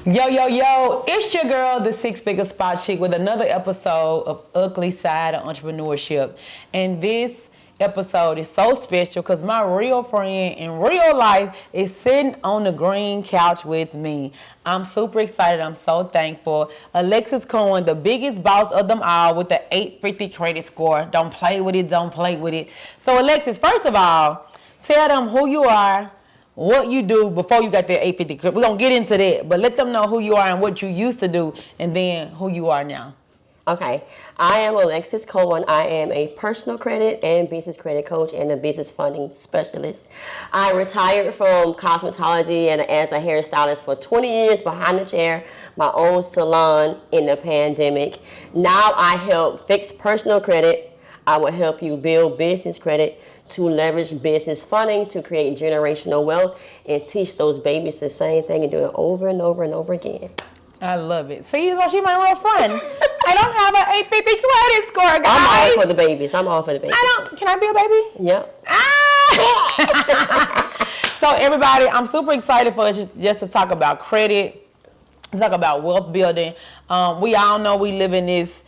Yo, it's your girl, the six-figure spot chick, with another episode of Ugly Side of Entrepreneurship. And this episode is so special because my real friend in real life is sitting on the green couch with me. I'm super excited. I'm so thankful. Alexis Cohen, the biggest boss of them all with the 850 credit score. Don't play with it. Don't play with it. So Alexis, first of all, tell them who you are, what you do before you got that 850. We're going to get into that, but let them know who you are and what you used to do and then who you are now. Okay, I am Alexis Cohen. I am a personal credit and business credit coach and a business funding specialist. I retired from cosmetology and as a hairstylist for 20 years behind the chair, my own salon in the pandemic. Now I help fix personal credit. I will help you build business credit to leverage business funding to create generational wealth and teach those babies the same thing and do it over and over and over again. I love it. See, so she's my real friend. I don't have an 850 credit score, guys. I'm all for the babies. Can I be a baby? Yep. So everybody, I'm super excited for us just to talk about credit, talk about wealth building. We all know we live in this,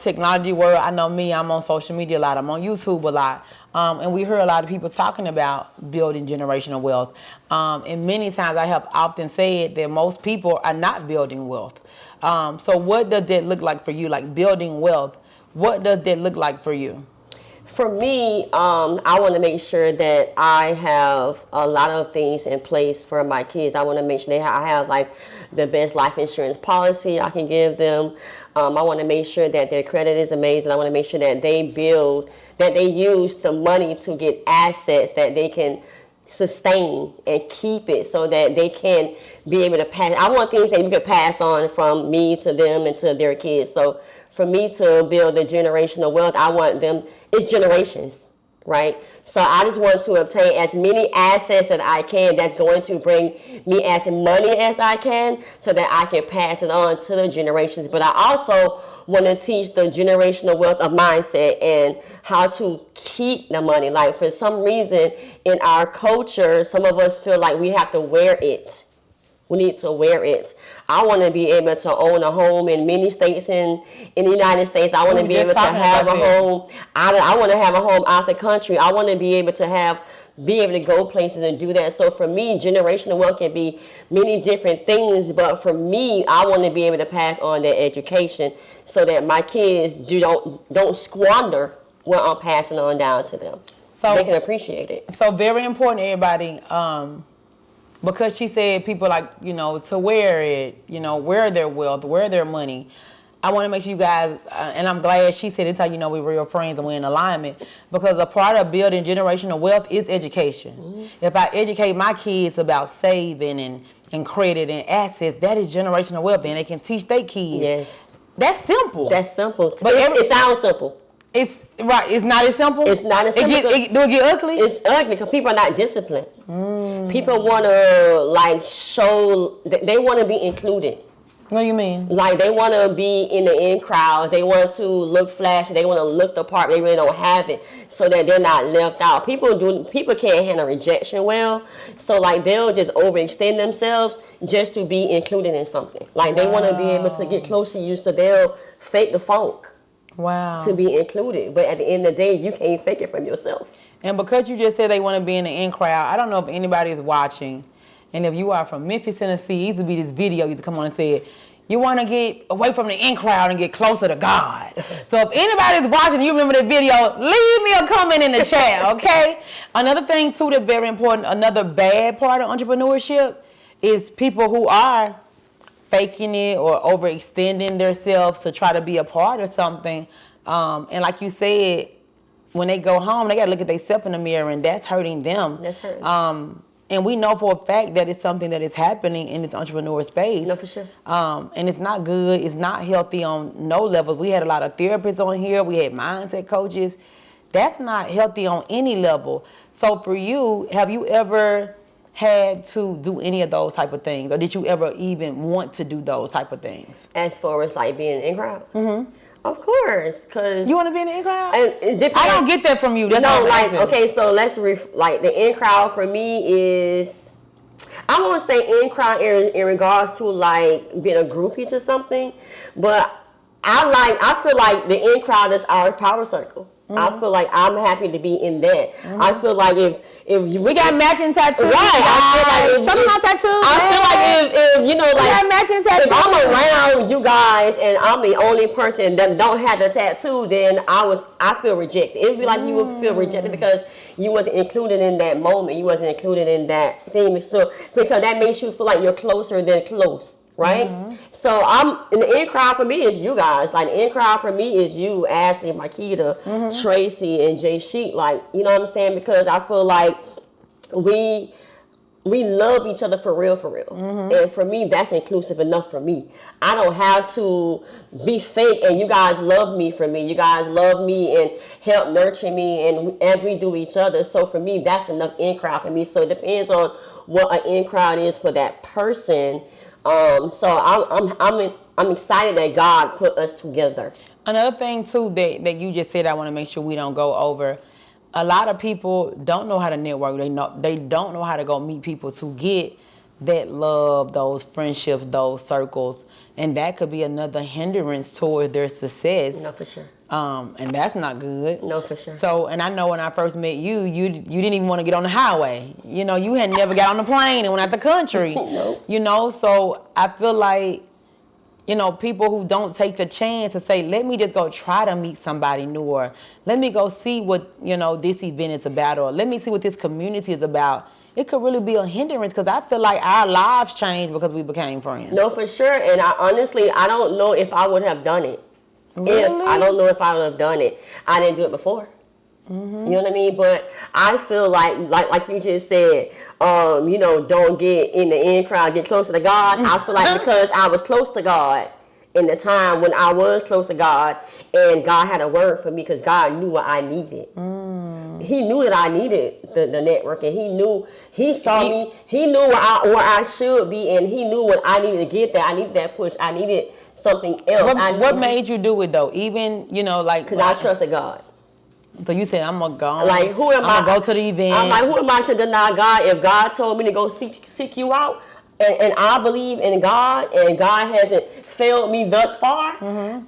technology world. I know me, I'm on social media a lot. I'm on YouTube a lot. And we hear a lot of people talking about building generational wealth. And many times I have often said that most people are not building wealth. So what does that look like for you? Like building wealth, what does that look like for you? For me, I want to make sure that I have a lot of things in place for my kids. I want to make sure I have like the best life insurance policy I can give them. I want to make sure that their credit is amazing. I want to make sure that they use the money to get assets that they can sustain and keep it so that they can be able to pass. I want things that you can pass on from me to them and to their kids. So for me to build the generational wealth, I want them, it's generations, right? So I just want to obtain as many assets that I can that's going to bring me as money as I can so that I can pass it on to the generations. But I also want to teach the generational wealth of mindset and how to keep the money. Like for some reason in our culture, some of us feel like we have to wear it. We need to wear it. I want to be able to own a home in many states in the United States. I want to be able to have a home. I want to have a home out the country. I want to be able to go places and do that. So for me, generational wealth can be many different things. But for me, I want to be able to pass on that education so that my kids don't squander what I'm passing on down to them. So they can appreciate it. So very important, everybody. Because she said people like, to wear it, wear their wealth, wear their money. I want to make sure you guys, and I'm glad she said it's how you know we're real friends and we're in alignment, because a part of building generational wealth is education. Mm-hmm. If I educate my kids about saving and credit and assets, that is generational wealth, and they can teach their kids. Yes. That's simple. But it sounds simple. It's right. It's not as simple. It's not as simple. Do it get ugly? It's ugly because people are not disciplined. People want to show. They want to be included. What do you mean? Like they want to be in the in crowd. They want to look flashy. They want to look the part. They really don't have it, so that they're not left out. People can't handle rejection well, so they'll just overextend themselves just to be included in something. They want to be able to get close to you, so they'll fake the funk. Wow. To be included. But at the end of the day, you can't fake it from yourself. And because you just said they want to be in the in crowd, I don't know if anybody is watching. And if you are from Memphis, Tennessee, it used to be this video used to come on and say, you want to get away from the in crowd and get closer to God. So if anybody's watching, you remember that video, leave me a comment in the chat, okay? Another thing, too, that's very important, another bad part of entrepreneurship is people who are faking it or overextending themselves to try to be a part of something. And like you said, when they go home, they got to look at themselves in the mirror, and that's hurting them. That's hurting. And we know for a fact that it's something that is happening in this entrepreneur space. No, for sure. And it's not good. It's not healthy on no levels. We had a lot of therapists on here. We had mindset coaches. That's not healthy on any level. So for you, have you ever had to do any of those type of things, or did you ever even want to do those type of things? As far as being in crowd? Mm-hmm. Of course, because you want to be in the in crowd. I don't get that from you. That's okay. So the in crowd for me is I won't say in crowd in regards to like being a groupie to something, but I feel like the in crowd is our power circle. I feel like I'm happy to be in that. I feel like if we got matching tattoos, right? I feel like some of my tattoos. I feel like if you know, like, we got matching tattoos. If I'm around you guys and I'm the only person that don't have the tattoo, then I feel rejected. It'd be like you would feel rejected because you wasn't included in that moment. You wasn't included in that thing. So because that makes you feel like you're closer than close. Right? So in the in crowd for me is you guys. Like the in crowd for me is you, Ashley, Marquita, Tracy, and Jay Sheik. Like, you know what I'm saying? Because I feel like we love each other for real. And for me, that's inclusive enough for me. I don't have to be fake, and you guys love me for me. You guys love me and help nurture me, and as we do each other. So for me, that's enough in crowd for me. So it depends on what an in crowd is for that person. So I'm excited that God put us together. Another thing too that you just said, I want to make sure we don't go over. A lot of people don't know how to network. They don't know how to go meet people to get that love, those friendships, those circles, and that could be another hindrance toward their success. No, for sure. And that's not good. No, for sure. So, and I know when I first met you didn't even want to get on the highway. You know, you had never got on the plane and went out the country. Nope. You know, so I feel like, you know, people who don't take the chance to say, let me just go try to meet somebody new, or let me go see what, you know, this event is about, or let me see what this community is about. It could really be a hindrance because I feel like our lives changed because we became friends. No, for sure. And I don't know if I would have done it. Really? I don't know if I would have done it. I didn't do it before. You know what I mean? But I feel like you just said, you know, don't get in the in crowd, get closer to God. I feel like because I was close to God in the time when I was close to God, and God had a word for me because God knew what I needed. He knew that I needed the network, and he saw me. He knew where I should be, and he knew what I needed to get there. I needed that push. I needed something else. What made you do it though? Even, you know, like, because I trusted God. So you said, I'm gonna go. Like, who am I? I'm gonna go to the event. I'm like, who am I to deny God? If God told me to go seek you out, and I believe in God, and God hasn't failed me thus far,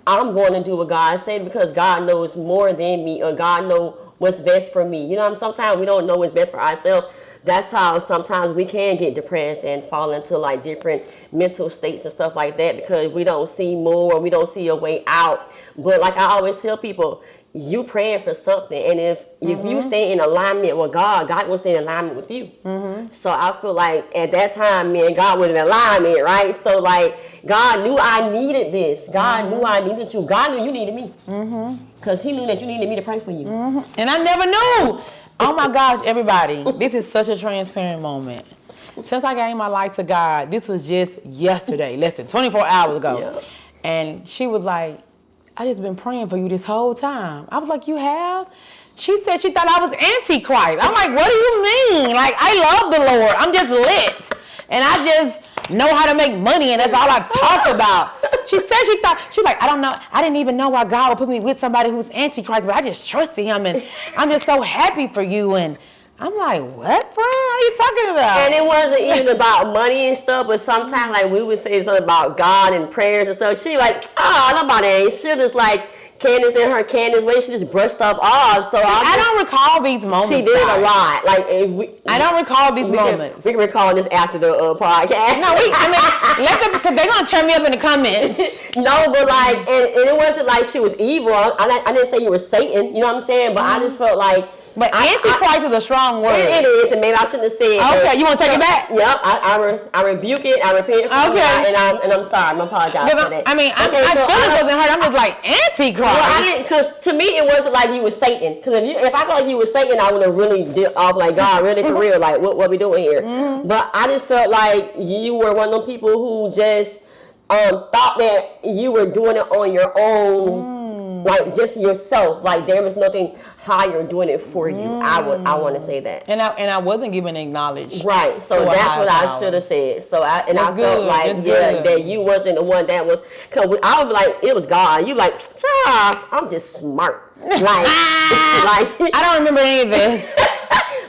I'm going to do what God said because God knows more than me, or God knows what's best for me. You know, sometimes we don't know what's best for ourselves. That's how sometimes we can get depressed and fall into like different mental states and stuff like that because we don't see more, we don't see a way out. But like I always tell people, you praying for something, and if you stay in alignment with God, God will stay in alignment with you. So I feel like at that time, me and God was in alignment, right? So like God knew I needed this. God knew I needed you. God knew you needed me. Because he knew that you needed me to pray for you. And I never knew. Oh my gosh, everybody, this is such a transparent moment. Since I gave my life to God, this was just yesterday, less than 24 hours ago. Yeah. And she was like, I just been praying for you this whole time. I was like, you have? She said she thought I was Antichrist. I'm like, what do you mean? Like, I love the Lord. I'm just lit. And I just know how to make money, and that's all I talk about. She said she was like, I don't know. I didn't even know why God would put me with somebody who's Antichrist, but I just trusted him, and I'm just so happy for you. And I'm like, what, friend? What are you talking about? And it wasn't even about money and stuff, but sometimes like we would say something about God and prayers and stuff. She like, nobody ain't. She just like Candace in her Candace way. She just brushed stuff off. So I don't recall these moments. She did a lot. Like I don't recall these moments. We can recall this after the podcast. No, let them, because they're gonna turn me up in the comments. No, but like, and it wasn't like she was evil. I didn't say you were Satan. You know what I'm saying? But I just felt like. But Antichrist is a strong word. It is, and maybe I shouldn't have said. Okay, you want to take it back? Yep, I rebuke it. I repent for it, and I'm sorry. I'm apologize for that. I mean, I feel it wasn't hurt. I'm just like Antichrist. Well, I didn't, because to me it wasn't like you were Satan. Because if I felt like you were Satan, I would have really did off like God, really for real, like what we doing here. But I just felt like you were one of those people who just thought that you were doing it on your own. like just yourself. Like there was nothing higher doing it for you. I want to say that. And I wasn't given acknowledged. Right. So that's what I should have said. So I felt like that you wasn't the one that was. Cause I was like, it was God. You like, child, I'm just smart. Like I don't remember any of this.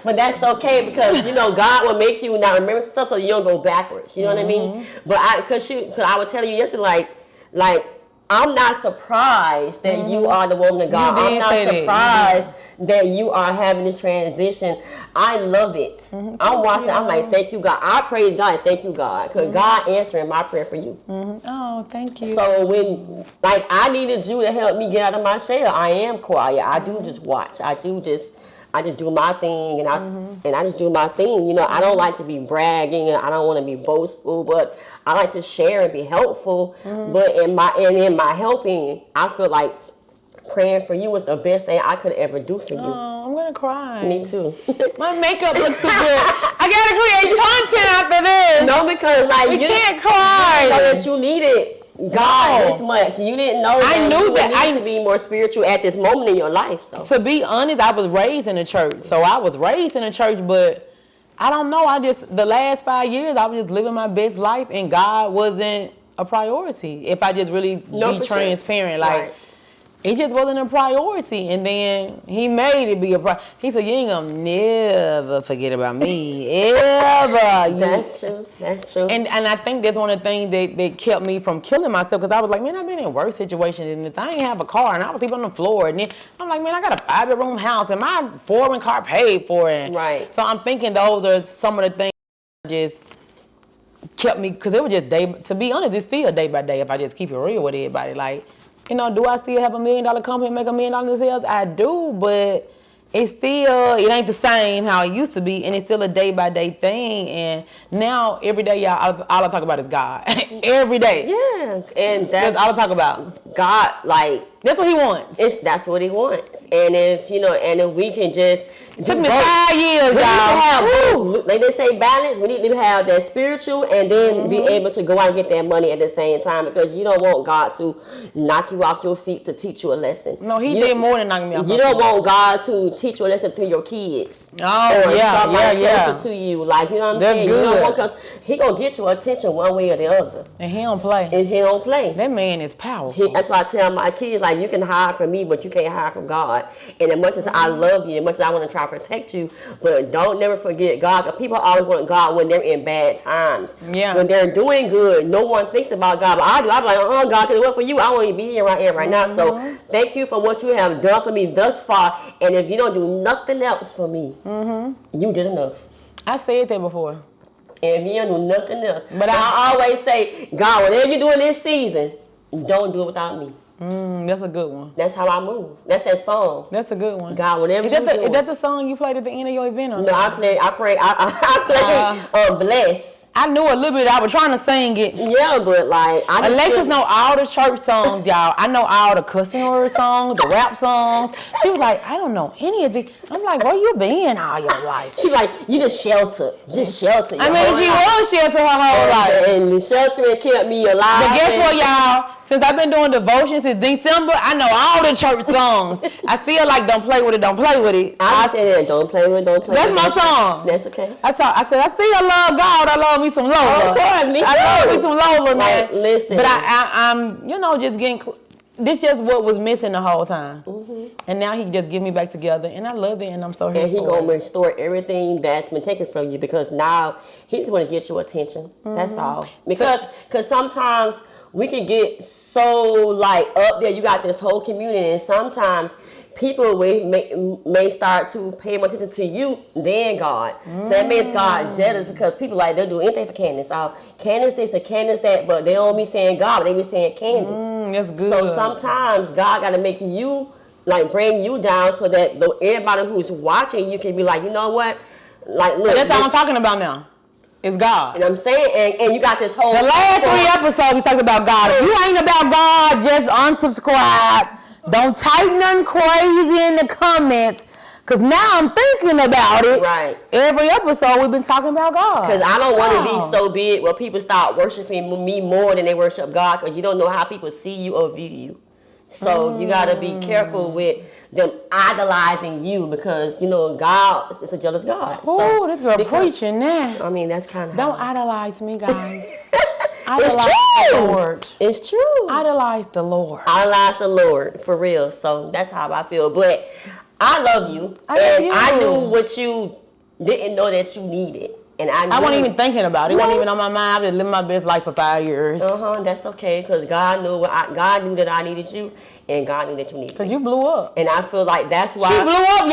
But that's okay because God will make you not remember stuff so you don't go backwards. You know what I mean? But cause I was telling you yesterday, like I'm not surprised that you are the woman of God. I'm not surprised that you are having this transition. I love it. I'm watching. I'm like, thank you, God. I praise God and thank you, God, because God answering my prayer for you. Oh, thank you. So when I needed you to help me get out of my shell, I am quiet. I do just watch. I just do my thing, and I just do my thing. I don't like to be bragging, and I don't want to be boastful, but I like to share and be helpful. But in my helping, I feel like praying for you was the best thing I could ever do for you. Oh, I'm gonna cry. Me too. My makeup looks too good. I gotta create content after this. No, because you can't cry. You know that you needed God this much. You didn't know that you need to be more spiritual at this moment in your life. So to be honest, I was raised in the church. So I was raised in the church, but I don't know. The last 5 years, I was just living my best life, and God wasn't a priority. If I just really be transparent, it just wasn't a priority. And then he made it be a priority. He said, you ain't gonna never forget about me, ever. That's true. That's true. And I think that's one of the things that kept me from killing myself, because I was like, man, I've been in worse situations, and if I ain't have a car, and I was sleeping on the floor, and then I'm like, man, I got a 5-bedroom house, and my foreign car paid for it. Right. So I'm thinking those are some of the things that just kept me, because it was just to be honest, it's still day by day if I just keep it real with everybody. Like, do I still have $1 million company and make $1 million in sales? I do, but it ain't the same how it used to be, and it's still a day by day thing. And now every day, y'all, all I talk about is God. Every day. Yeah, and that's all I talk about. God, that's what he wants. That's what he wants. And if we can just it took me 5 years, y'all. Like they say, balance. We need to have that spiritual and then be able to go out and get that money at the same time, because you don't want God to knock you off your feet to teach you a lesson. No, he did more than knocking me off. You don't want God to teach you a lesson through your kids. Oh, or somebody closer to you. Like, you know what I'm saying? Good. You don't want, because he gonna get your attention one way or the other. And he don't play. That man is powerful. That's why I tell my kids, you can hide from me, but you can't hide from God. And as much as I love you, as much as I want to try to protect you, but don't never forget God. Because people always want God when they're in bad times. Yeah. When they're doing good, no one thinks about God. But I do. I'm like, God, because it wasn't for you, I wouldn't be here right now. So thank you for what you have done for me thus far. And if you don't do nothing else for me, you did enough. I said that before. And if you don't do nothing else. But I always say, God, whatever you do in this season, don't do it without me. That's a good one. That's how I move. That's that song. That's a good one. God, whatever you do. Is that the song you played at the end of your event? No, I played Bless. I knew a little bit. I was trying to sing it. Yeah, but Alexis know all the church songs, y'all. I know all the cussing word songs, the rap songs. She was like, I don't know any of these. I'm like, where you been all your life? She like, you just shelter. Just shelter. I mean, she was sheltered her whole life. And the sheltering kept me alive. But guess what, y'all? Since I've been doing devotion since December, I know all the church songs. I feel like don't play with it, don't play with it. I say that, don't play with it, don't play with it. That's my song. That's okay. I said, I still love God. I love me some Lola. Oh, of course, me too. I love me some Lola, man. Listen. But I'm, just getting, this just what was missing the whole time. And now he just get me back together, and I love it, and I'm so happy. And he going to restore everything that's been taken from you, because now he just want to get your attention. That's all. Because sometimes we can get so up there. You got this whole community, and sometimes people may start to pay more attention to you than God. So that makes God jealous, because people they'll do anything for Candace. Candace this and Candace that, but they don't be saying God, but they be saying Candace. That's good. So sometimes God got to make you bring you down, so that everybody who's watching you can be like, you know what? Look. That's all I'm talking about now. It's God. You know what I'm saying? And you got this whole... The last 3 episodes we talked about God. If you ain't about God, just unsubscribe. Don't type nothing crazy in the comments, because now I'm thinking about it. Right. Every episode we've been talking about God. Because I don't want to be so big where people start worshiping me more than they worship God, because you don't know how people see you or view you. So you got to be careful with them idolizing you because, you know, God is a jealous God. Oh, this girl preaching now. I mean, that's kind of Don't idolize me, guys. It's Idolize true. the Lord. It's true. Idolize the Lord. Idolize the Lord, for real. So that's how I feel. But I love you. I knew what you didn't know that you needed. And I wasn't even thinking about it. It wasn't even on my mind. I've been living my best life for 5 years. That's okay, because God knew that I needed you, and God knew that you needed me. Because you blew up. And I feel like that's why. She blew up,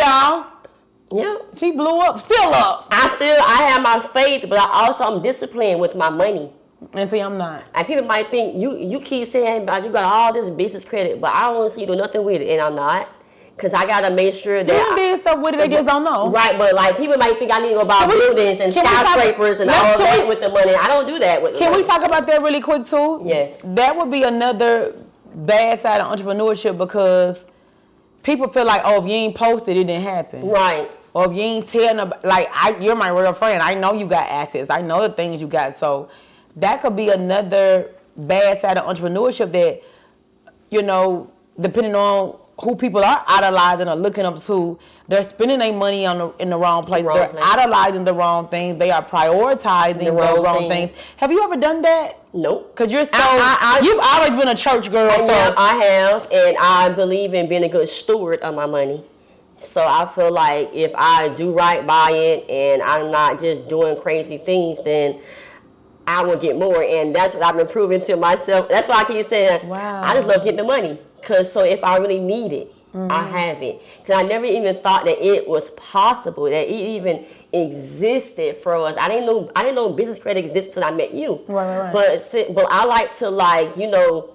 y'all. Yeah. She blew up. Still up. I have my faith, but I'm disciplined with my money. And see, I'm not. And people might think, you keep saying about you got all this business credit, but I don't want to see you do nothing with it, and I'm not. Because I got to make sure that... You did stuff with it, they just don't know. Right, but like people might think I need to go buy buildings and skyscrapers and all that with the money. I don't do that with the money. Can we talk about that really quick too? Yes. That would be another bad side of entrepreneurship because people feel like, oh, if you ain't posted, it didn't happen. Right. Or if you ain't telling nobody, like, you're my real friend. I know you got assets. I know the things you got. So that could be another bad side of entrepreneurship that, you know, depending on who people are idolizing or looking up to, they're spending their money in the wrong place. They're idolizing the wrong things. They are prioritizing the wrong things. Have you ever done that? Nope. Because you're you've always been a church girl. I have, and I believe in being a good steward of my money. So I feel like if I do right by it and I'm not just doing crazy things, then I will get more. And that's what I've been proving to myself. That's why I keep saying, wow, I just love getting the money. Because so if I really need it, I have it. Because I never even thought that it was possible, that it even existed for us. I didn't know business credit existed until I met you. Right. But I like to, like, you know,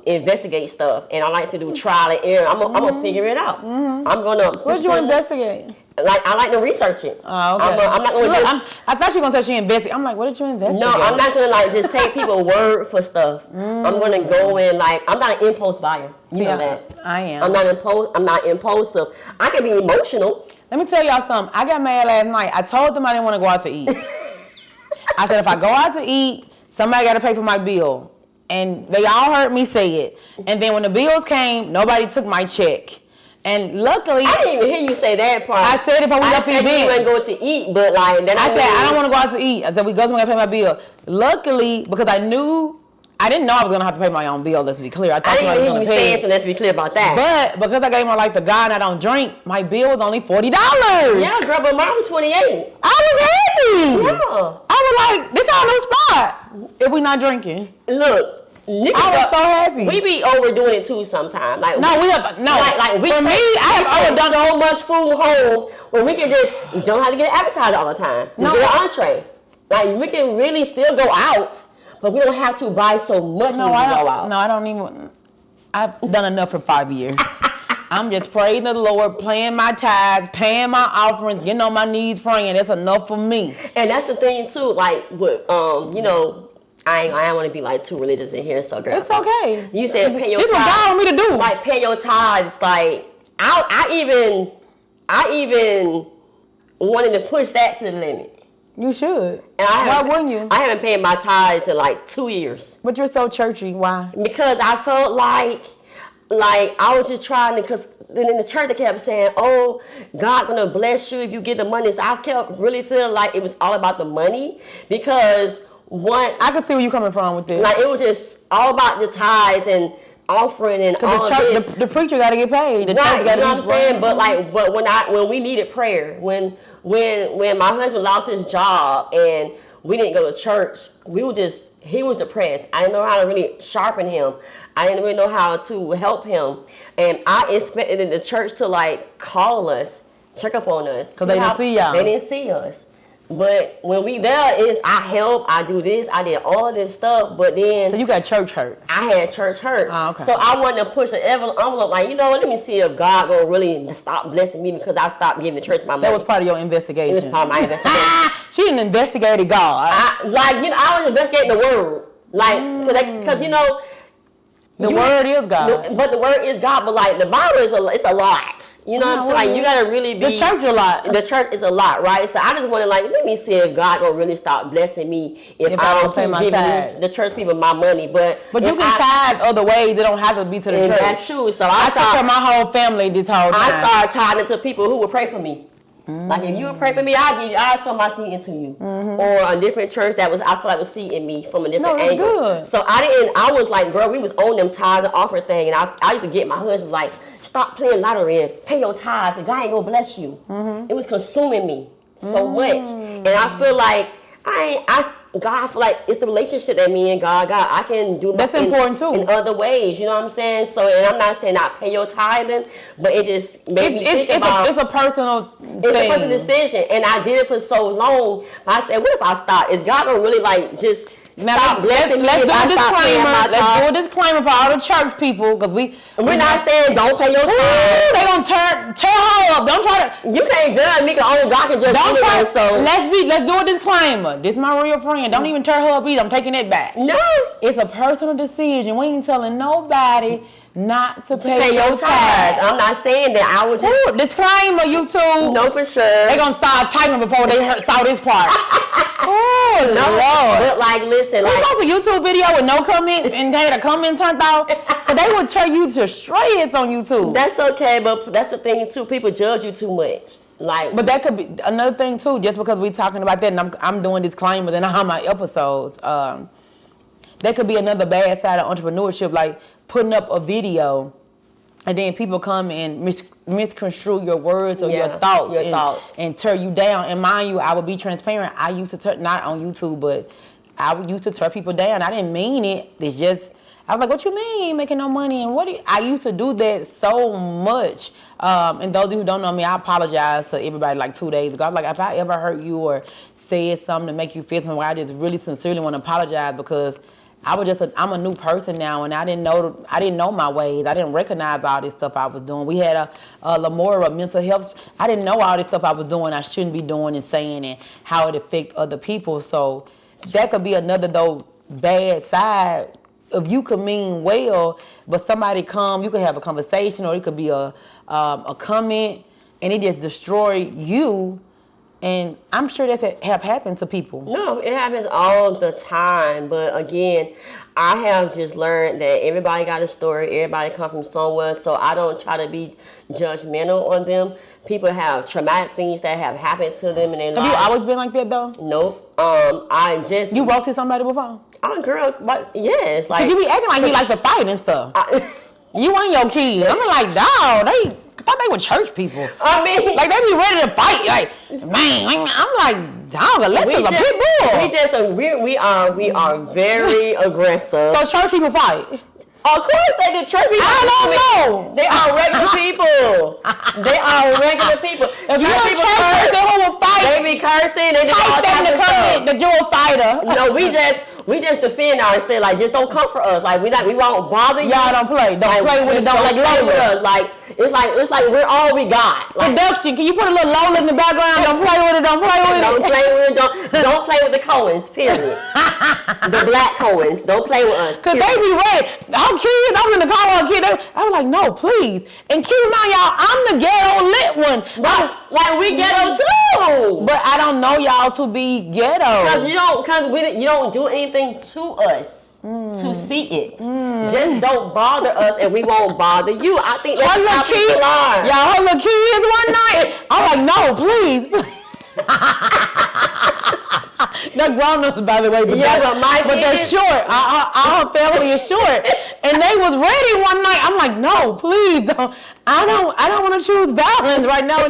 investigate stuff, and I like to do trial and error. I'm gonna figure it out. I'm gonna. What did you investigate? Like, I like to research it. Oh, okay. I'm not gonna I thought you were gonna say she invested. I'm like, what did you investigate? No, I'm not gonna like just take people's word for stuff. I'm gonna go in like I'm not an impulse buyer. You know that. I am. I'm not impulsive. I can be emotional. Let me tell y'all something. I got mad last night. I told them I didn't want to go out to eat. I said if I go out to eat, somebody got to pay for my bill. And they all heard me say it. And then when the bills came, nobody took my check. And luckily, I didn't even hear you say that part. I said if I was up in bed, you ain't go to eat, but like then I said I don't want to go out to eat. I said we go somewhere to pay my bill. Luckily, because I didn't know I was gonna have to pay my own bill. Let's be clear. I thought I didn't hear you say it, so let's be clear about that. But because I gave my life to God and I don't drink, my bill was only $40. Yeah, girl, but mine was 28. I was happy. Yeah. I was like, this our new spot. If we not drinking, look. Niggas I was so happy. We be overdoing it too sometimes. Like we for me, I have overdone so much food home when we can just don't have to get an appetizer all the time. Just get an entree. Like we can really still go out, but we don't have to buy so much when we go out. No, I don't even. I've done enough for 5 years. I'm just praising the Lord, paying my tithes, paying my offerings, getting on my knees praying. That's enough for me. And that's the thing too. Like with you know. I don't want to be like too religious in here, so girl. It's okay. You said pay your tithes. This is what God want me to do. Like pay your tithes. Like I even wanted to push that to the limit. You should. And why wouldn't you? I haven't paid my tithes in like 2 years. But you're so churchy. Why? Because I felt like I was just trying to, because in the church they kept saying, oh, God gonna bless you if you get the money. So I kept really feeling like it was all about the money because I can see where you're coming from with this. Like it was just all about the tithes and offering and all this. The preacher got to get paid. Right, you know what I'm saying? But when we needed prayer, when my husband lost his job and we didn't go to church, he was depressed. I didn't know how to really sharpen him. I didn't really know how to help him. And I expected the church to like call us, check up on us. Because they didn't see y'all. They didn't see us. But when we there, I help, I do this, I did all this stuff, but then... So you got church hurt. I had church hurt. Oh, okay. So I wanted to push the envelope, like, let me see if God gonna really stop blessing me because I stopped giving the church my money. That was part of your investigation. It was part of my investigation. She didn't investigate God. I was investigating the word. Like, because, The word is God. But the word is God. But like the Bible it's a lot. You know what I'm saying? Like you gotta really be. The church a lot. The church is a lot, right? So I just want to let me see if God gonna really stop blessing me if I don't keep giving the church people my money. But you can tithe other ways. It don't have to be to the church. That's true. So I took care of my whole family this whole time. I started tithing to people who would pray for me. Like if you would pray for me, I'll sow my seed into you. Or a different church I feel like was feeding me from a different angle. Good. So I was like, girl, we was on them tithes and offer thing, and I used to get my husband like, stop playing lottery and pay your tithes, and God ain't gonna bless you. It was consuming me so much, and I feel like God, I feel like it's the relationship that me and God got. I can do that's important too in other ways. You know what I'm saying? So, and I'm not saying not pay your tithing, but it just made me think about it's a personal thing. It's a personal decision, and I did it for so long. I said, what if I stop? Is God gonna really like just stop blessing me? Let's do a disclaimer for all the church people, because we're not saying don't pay your tithe. They gonna tear her up. Don't try to. You can't judge me, because only God can judge me. Anyway, so let's do a disclaimer. This is my real friend. Don't even tear her up either. I'm taking it back. No, it's a personal decision. We ain't telling nobody not to pay your tithes. I'm not saying that. I would just disclaimer, YouTube. No, for sure. They gonna start typing before they saw this part. Oh Lord! But like, listen, like go for YouTube video with no comment and had a comment turned off, because they would tear you to shreds on YouTube. That's okay, but that's the thing too. People judge you too much. Like, but that could be another thing too. Just because we're talking about that, and I'm doing disclaimers in all my episodes. That could be another bad side of entrepreneurship, like putting up a video, and then people come and misconstrue your words or your thoughts and tear you down. And mind you, I will be transparent. I used to tear, not on YouTube, but I used to tear people down. I didn't mean it. It's just, I was like, what you mean you ain't making no money? And I used to do that so much. And those of you who don't know me, I apologize to everybody like 2 days ago. I was like, if I ever hurt you or said something to make you feel something, I just really sincerely want to apologize, because I'm a new person now, and I didn't know my ways. I didn't recognize all this stuff I was doing. We had a Lamora mental health. I didn't know all this stuff I was doing, I shouldn't be doing and saying, and how it affects other people. So that could be another bad side. If you could mean well, but somebody you could have a conversation, or it could be a comment, and it just destroy you. And I'm sure that have happened to people. No, it happens all the time. But again, I have just learned that everybody got a story. Everybody come from somewhere. So I don't try to be judgmental on them. People have traumatic things that have happened to them in their life. Have you always been like that though? Nope. You roasted somebody before? Oh, girl, but yes. Like, you be acting like you like to fight and stuff. You and your kids. I'm like, dog, I thought they were church people. I mean, like they be ready to fight. Like, man, I'm like, dog, Alexis a pit bull. We are very aggressive. So church people fight. Of course they do. Church people. I don't know. They are regular people. They are regular people. If you're a church person who will fight, they be cursing. They just all types of stuff. That you're a fighter. No, we just defend ourselves. Like, just don't come for us. Like, we won't bother you. Y'all don't play. Don't play with it. Don't play with us. Like, it's like we're all we got. Like, production. Can you put a little Lola in the background? Don't play with it. Don't play with it. Don't play with it. Don't play with the Cohens. Period. The black Cohens. Don't play with us. Cause they be ready. Our kids. I was in the car with a kid. I was like, no, please. And keep in mind, y'all, I'm the ghetto lit one. Like we ghetto too. But I don't know y'all to be ghetto. Cause you don't do anything to us. To see it. Just don't bother us and we won't bother you. I think that's how people are. Y'all, her little kids one night, I'm like, no, please. They're grown-ups, by the way, but they're short. Our family is short. And they was ready one night. I'm like, no, please don't. I don't want to choose violence right now.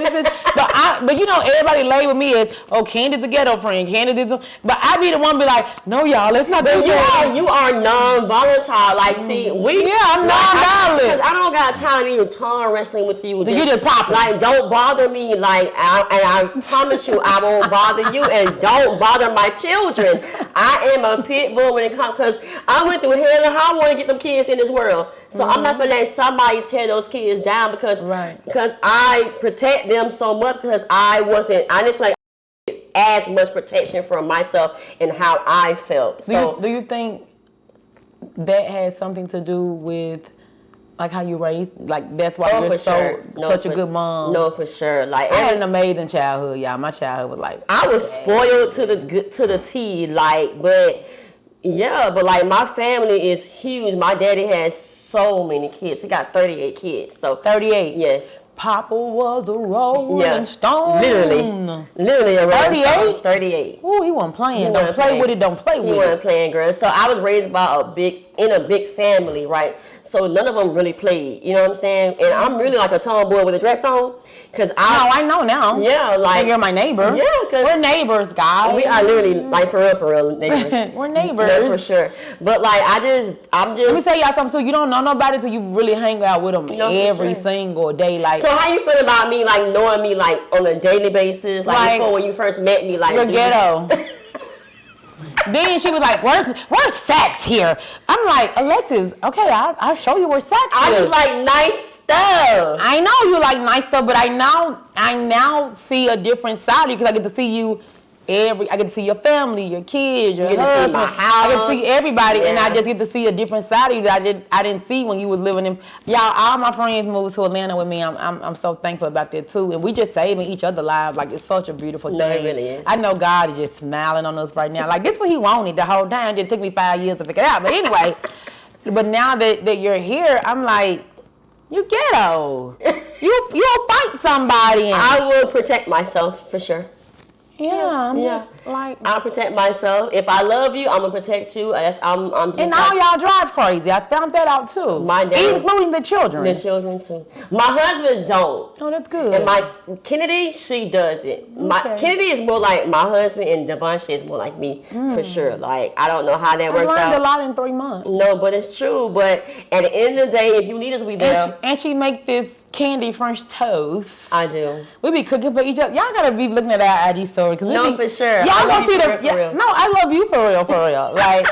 But you know, everybody label me as, Candy's a ghetto friend. Candy is but I be the one be like, no, y'all, let's not do that. You are non-volatile. Like, see, I'm non-violent. Because I don't got time to even tongue wrestling with you. You just pop. Like, don't bother me. Like, I promise you, I won't bother you, and don't bother my children. I am a pit bull when it comes, because I went through hell and I want to get them kids in this world. So I'm not gonna let somebody tear those kids down because I protect them so much, because I didn't feel like I had as much protection from myself and how I felt. Do you think that has something to do with like how you raised, like that's why you're such a good mom? No, for sure. Like I had an amazing childhood, y'all. My childhood was like I was spoiled to the T, like, but yeah, but like my family is huge. My daddy has so many kids. He got 38 kids. So 38. Yes. Papa was a rolling stone. Literally a rolling 38? stone. 38. Ooh, he wasn't playing. Don't play with it. Don't play with it. He wasn't playing, girl. So I was raised by in a big family, right? So none of them really played. You know what I'm saying? And I'm really like a tomboy with a dress on. I know now. Yeah, like. And you're my neighbor. Yeah, because. We're neighbors, guys. We are literally, like, for real neighbors. We're neighbors. Yeah, for sure. But, like, I'm just. Let me tell y'all something, too. You don't know nobody till you really hang out with them every single day. Like. So, how you feel about me, like, knowing me, like, on a daily basis? Like before when you first met me, like. You're ghetto. Then she was like, where's Saks here? I'm like, Alexis, okay, I'll show you where Saks is. I just like nice stuff. I know you like nice stuff, but I now see a different side of you because I get to see you I get to see your family, your kids, your husband. My house. I get to see everybody, Yeah. and I just get to see a different side of you that I didn't see when you was living in. Y'all, all my friends moved to Atlanta with me. I'm so thankful about that too, and we just saving each other's lives. Like, it's such a beautiful thing. No, it really is. I know God is just smiling on us right now. Like, this what He wanted the whole time. It just took me 5 years to figure it out. But anyway, but now that you're here, I'm like, you ghetto. You'll fight somebody. I will protect myself for sure. Yeah. Like, I'll protect myself. If I love you, I'm gonna protect you. I'm just. And all y'all drive crazy. I found that out too. My dad, including the children. The children too. My husband don't. Oh, that's good. And my Kennedy, she does it. My Kennedy is more like my husband, and Devonshire is more like me for sure. Like, I don't know how that works out. I learned a lot in 3 months. No, but it's true. But at the end of the day, if you need us, we there. And she make this candy French toast. I do. We be cooking for each other. Y'all gotta be looking at our IG story. No, for sure. Y'all gonna see the. No, I love you for real. Like,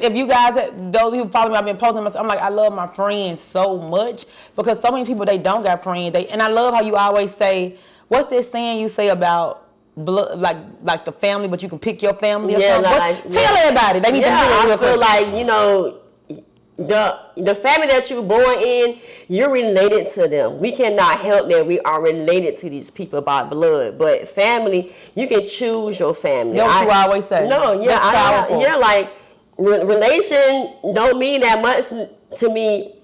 if you guys, those who follow me, I've been posting. I'm like, I love my friends so much because so many people, they don't got friends. And I love how you always say, what's this saying you say about blood, like the family, but you can pick your family or something? Tell everybody. They need to hear it. I feel like, you know, the family that you're born in, you're related to them. We cannot help that we are related to these people by blood. But family, you can choose your family. That's what I always say. No, yeah, like relation don't mean that much to me.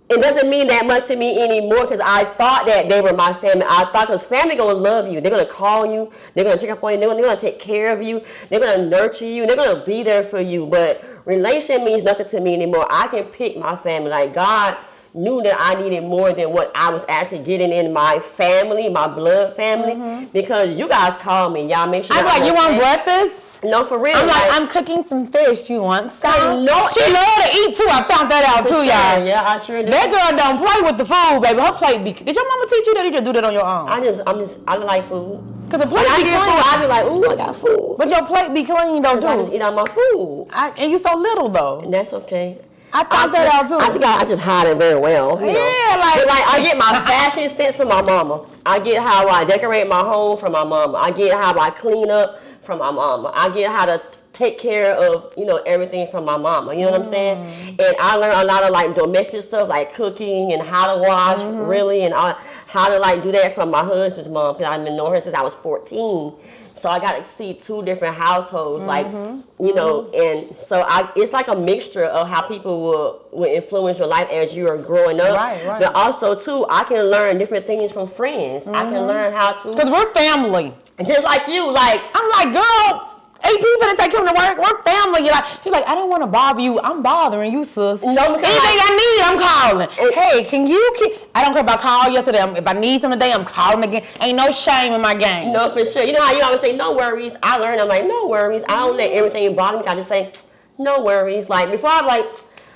It doesn't mean that much to me anymore because I thought that they were my family. I thought because family gonna love you. They're gonna call you. They're gonna check up on you. They're gonna take care of you. They're gonna nurture you. They're gonna be there for you. But relation means nothing to me anymore. I can pick my family. Like, God knew that I needed more than what I was actually getting in my family, my blood family. Because you guys call me. Y'all make sure. I'm like, you want breakfast? No, for real. I'm like, I'm cooking some fish. You want some? No, she love to eat too. I found that out too, y'all. Yeah, I sure do. That girl don't play with the food, baby. Her plate be. Did your mama teach you that? You just do that on your own? I like food. Cause the plate be clean. I be like, ooh, I got food. But your plate be clean though too. I just eat out my food. And you so little though. And that's okay. I found that out too. I think I just hide it very well. You know? But like I get my fashion sense from my mama. I get how I decorate my home from my mama. I get how I clean up from my mama. I get how to take care of, you know, everything from my mama. You know what I'm saying? And I learned a lot of like domestic stuff like cooking and how to wash really and how to like do that from my husband's mom because I've been knowing her since I was 14. So I got to see 2 different households, like, you know, and so it's like a mixture of how people will influence your life as you are growing up. Right. But also, too, I can learn different things from friends. I can learn how to. Because we're family. Just like you, like. I'm like, girl, AP finna take him to work. We're family. She's like, I don't want to bother you. I'm bothering you, sis. No, anything I need, I'm calling. Hey, can you I don't care about call yesterday. If I need something today, I'm calling again. Ain't no shame in my game. No, for sure. You know how you always say, no worries. I learned, I'm like, no worries. I don't let everything bother me. I just say, no worries. Like, before I'm like,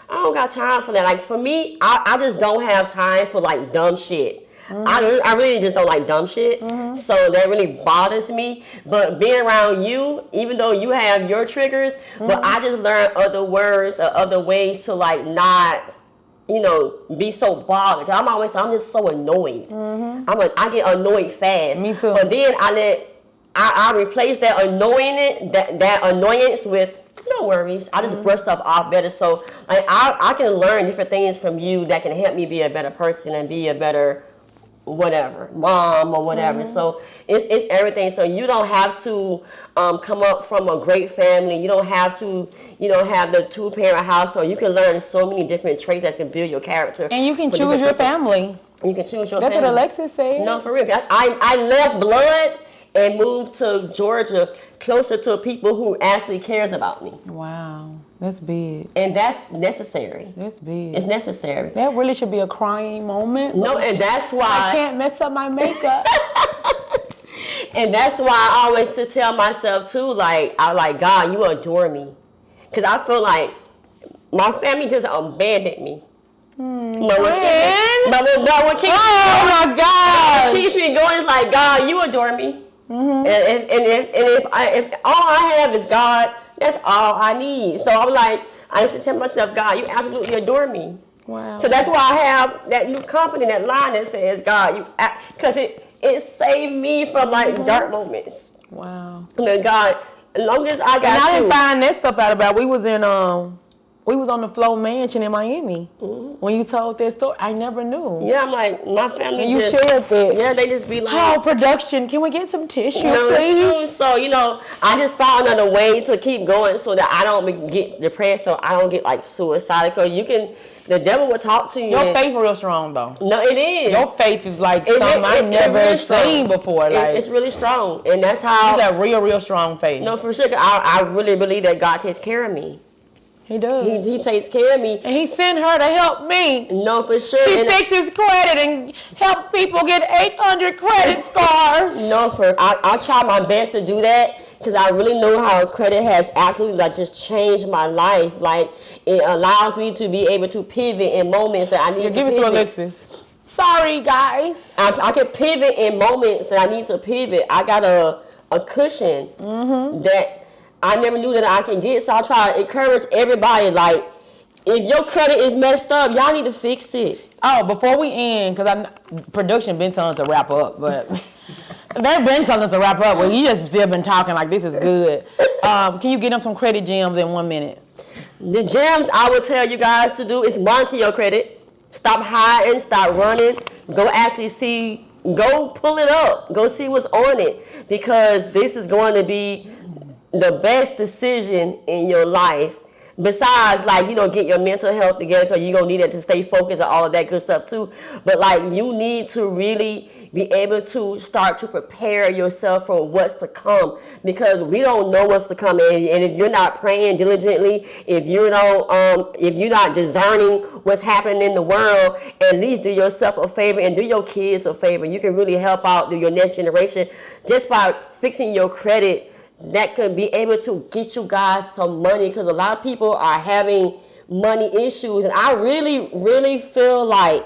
I don't got time for that. Like, for me, I just don't have time for, like, dumb shit. I really just don't like dumb shit. So that really bothers me. But being around you, even though you have your triggers, but I just learned other words or other ways to like not, you know, be so bothered. Cause I'm just so annoyed. I get annoyed fast. Me too. But then I replace that annoyance with, no worries. I just brush stuff off better. So like I can learn different things from you that can help me be a better person and be a better whatever, mom or whatever. So it's everything. So you don't have to come up from a great family. You don't have to, have the 2-parent household. You can learn so many different traits that can build your character. And you can choose your family. You can choose your That's family. what Alexis said. No, for real. I left blood and moved to Georgia, closer to people who actually cares about me. Wow, that's big. And that's necessary. That's big. It's necessary. That really should be a crying moment. No, and that's why I can't mess up my makeup. And that's why I always to tell myself too, like God, you adore me, because I feel like my family just abandoned me. But what keeps me going is like, God, you adore me. And if all I have is God, that's all I need. So I'm like, I used to tell myself, God, you absolutely adore me. Wow. So that's why I have that new company, that line that says, God, because it saved me from like dark moments. Wow. And then God, as long as I got and I you. didn't find that stuff out about. We was on the Flow Mansion in Miami. When you told that story, I never knew. Yeah, I'm like, my family and you shared that. Yeah, they just be like, oh, production, can we get some tissue, please? So, I just found another way to keep going so that I don't get depressed, so I don't get like suicidal. Because the devil will talk to you. Your faith real strong though. No, it is. Your faith is like something I never really seen before. Like it's really strong, and that's how. You got real strong faith. No, for sure. I really believe that God takes care of me. He does. He takes care of me. And he sent her to help me. No, for sure. He fixed his credit and helped people get 800 credit scores. No, I try my best to do that because I really know how credit has absolutely just changed my life. Like, it allows me to be able to pivot in moments that I need to give pivot. Give it to Alexis. Sorry, guys. I can pivot in moments that I need to pivot. I got a cushion that I never knew that I can get, so I try to encourage everybody, like, if your credit is messed up, y'all need to fix it. Oh, before we end, because production been telling us to wrap up, but they've been telling us to wrap up, well, you just still been talking like this is good. Can you get them some credit gems in 1 minute? The gems I would tell you guys to do is monitor your credit. Stop hiding, stop running, go actually go pull it up, go see what's on it, because this is going to be the best decision in your life, besides get your mental health together, because you're going to need it to stay focused and all of that good stuff too. But you need to really be able to start to prepare yourself for what's to come, because we don't know what's to come. And if you're not praying diligently, if you're not discerning what's happening in the world, at least do yourself a favor and do your kids a favor. You can really help out your next generation just by fixing your credit. That could be able to get you guys some money, because a lot of people are having money issues. And I really, really feel like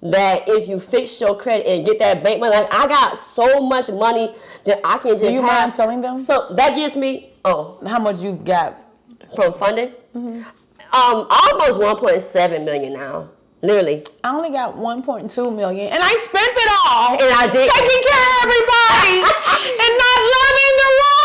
that if you fix your credit and get that bank money, I got so much money that I can just Do you mind telling them? So that gives me, how much you got? From funding? Almost 1.7 million now. Literally. I only got 1.2 million, and I spent it all. And I did. Taking care of everybody and not loving the Lord.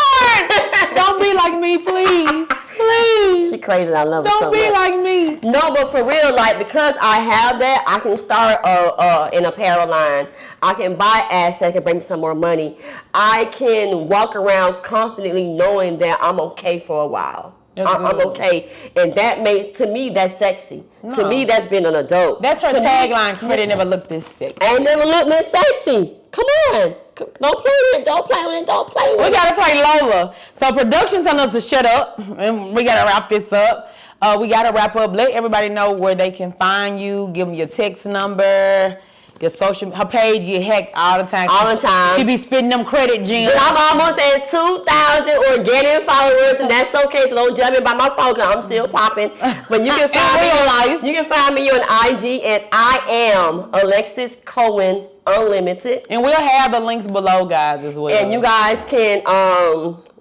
Don't be like me, please. Please. She crazy. I love her so much. Don't be like me. No, but for real, because I have that, I can start an apparel line. I can buy assets that can bring me some more money. I can walk around confidently knowing that I'm okay for a while. I'm okay. And that to me, that's sexy. No. To me, that's being an adult. That's her tagline, credit never looked this sexy. I ain't never looked this sexy. Come on. Don't play with it. Don't play with it. Don't play with it. We got to play Lola. So production telling us to shut up, and we got to wrap this up. We got to wrap up. Let everybody know where they can find you. Give them your text number. Your her page get hacked all the time. All the time. She be spitting them credit gems. But I'm almost at 2,000 organic followers, and that's okay. So don't judge me by my phone, because I'm still popping. But you can find me real life. You can find me on IG at I am Alexis Cohen Unlimited. And we'll have the links below, guys, as well. And you guys can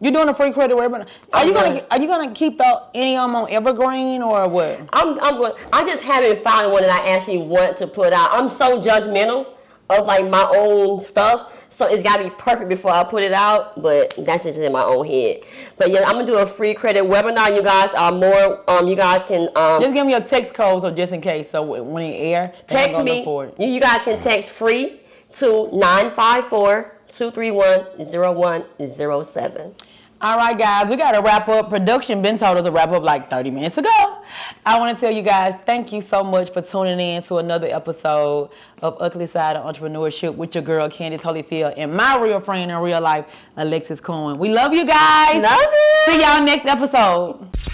You're doing a free credit where? Are you gonna keep any of them on Evergreen or what? I just haven't found one that I actually want to put out. I'm so judgmental of my own stuff. So it's got to be perfect before I put it out, but that's just in my own head. But yeah, I'm going to do a free credit webinar. You guys are more, you guys can... just give me your text code so just in case. So when it air, text me. You guys can text free to 954-231-0107. All right, guys, we got to wrap up. Production been told us to wrap up like 30 minutes ago. I want to tell you guys, thank you so much for tuning in to another episode of Ugly Side of Entrepreneurship with your girl, Candace Holyfield, and my real friend in real life, Alexis Cohen. We love you guys. Love you. See y'all next episode.